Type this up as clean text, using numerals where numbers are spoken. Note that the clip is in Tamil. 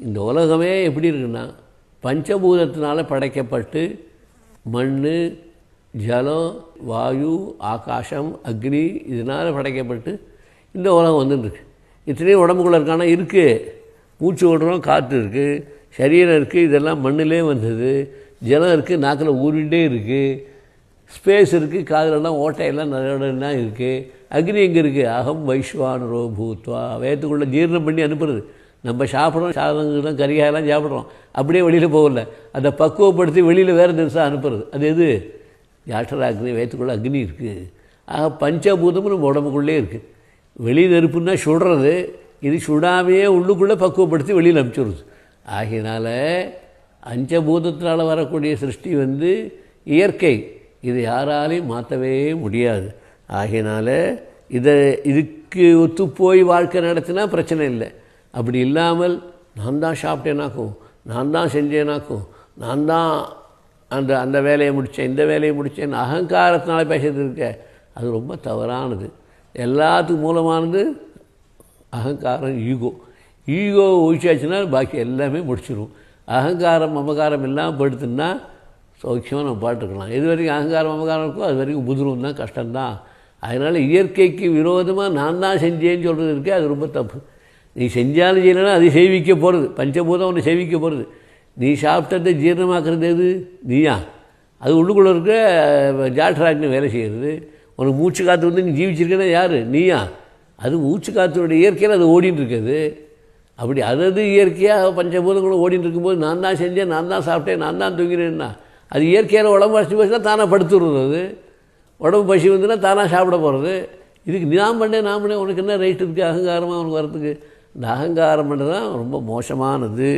இந்த உலகமே எப்படி இருக்குன்னா பஞ்சபூதத்தினால் படைக்கப்பட்டு மண், ஜலம், வாயு, ஆகாசம், அக்னி இதனால் படைக்கப்பட்டு இந்த உலகம் வந்துட்டுருக்கு. இத்தனையும் உடம்புக்குள்ளே இருக்கானா இருக்குது. மூச்சு விடுறோம், காற்று இருக்குது, சரீரம் இருக்குது, இதெல்லாம் மண்ணிலே வந்தது. ஜலம் இருக்குது, நாக்கில் ஊறிண்டே இருக்குது. ஸ்பேஸ் இருக்குது, காதலெல்லாம் ஓட்டையெல்லாம் நிறையலாம் இருக்குது. அக்னி எங்கே இருக்குது? அகம் வைஸ்வானரோ பூத்வா. வயத்துக்குள்ளே ஜீரணம் பண்ணி அனுப்புறது. நம்ம சாப்பிட்றோம், சாதங்கள்லாம் கறிகாயெல்லாம் சாப்பிட்றோம், அப்படியே வெளியில் போகல, அதை பக்குவப்படுத்தி வெளியில் வேறு தினசாக அனுப்புறது. அது எது? ஜாட்டர அக்னி. வயத்துக்குள்ளே அக்னி இருக்குது. ஆக பஞ்சபூதமும் நம்ம உடம்புக்குள்ளே இருக்குது. வெளி நெருப்புன்னா சுடுறது, இது சுடாமையே உள்ளுக்குள்ளே பக்குவப்படுத்தி வெளியில் அனுப்பிச்சுடுறது. ஆகையினால பஞ்சபூதத்தினால் வரக்கூடிய சிருஷ்டி இயற்கை. இது யாராலையும் மாற்றவே முடியாது. ஆகையினால இதுக்கு ஒத்து போய் வாழ்க்கை நடத்தினா பிரச்சனை இல்லை. அப்படி இல்லாமல் நான் தான் சாப்பிட்டேனாக்கும், நான் தான் செஞ்சேனாக்கும், நான் தான் அந்த வேலையை முடித்தேன், இந்த வேலையை முடித்தேன், அகங்காரத்தினால பேசுறது இருக்க, அது ரொம்ப தவறானது. எல்லாத்துக்கும் மூலமானது அகங்காரம், ஈகோ ஒழிச்சாச்சுன்னா பாக்கி எல்லாமே முடிச்சிடும். அகங்காரம் மமகாரம் எல்லாம் படுத்துன்னா சௌக்கியமாக நம்ம பாட்டுருக்கலாம். எது வரைக்கும் அகங்காரம் மமகாரம் இருக்கோ அது வரைக்கும் புதுரும் தான், கஷ்டம்தான். அதனால் இயற்கைக்கு விரோதமாக நான் தான் செஞ்சேன்னு சொல்கிறது இருக்கே, அது ரொம்ப தப்பு. நீ செஞ்சாலும் செய்யலைன்னா அது சேவிக்க போகிறது. பஞ்சபூதம் ஒன்று சேவிக்க போகிறது. நீ சாப்பிட்டதை ஜீரணமாக்குறது எது? நீயா? அது உள்ளுக்குள்ளே இருக்க ஜாட்ராக்னு வேலை செய்கிறது. உனக்கு மூச்சு காற்று நீ ஜீவிச்சிருக்கேன்னா யார்? நீயா? அது மூச்சு காற்றுடைய இயற்கையில் அது ஓடின்னு இருக்குது. அப்படி அதாவது இயற்கையாக பஞ்சபூதங்களும் ஓடின்னு இருக்கும்போது நான் தான் செஞ்சேன், நான் தான் சாப்பிட்டேன், நான் தான் தூங்கினேன்னா அது இயற்கையான உடம்பு பசி பசினா தானாக படுத்துடுறது. அது உடம்பு பசி வந்துன்னா தானாக சாப்பிட போகிறது. இதுக்கு நான் பண்ணேன் உனக்கு என்ன ரைட் இருக்குது அகங்காரமாக உனக்கு வரத்துக்கு? இந்த அகங்காரம் பண்ணுறது தான் ரொம்ப மோசமானது.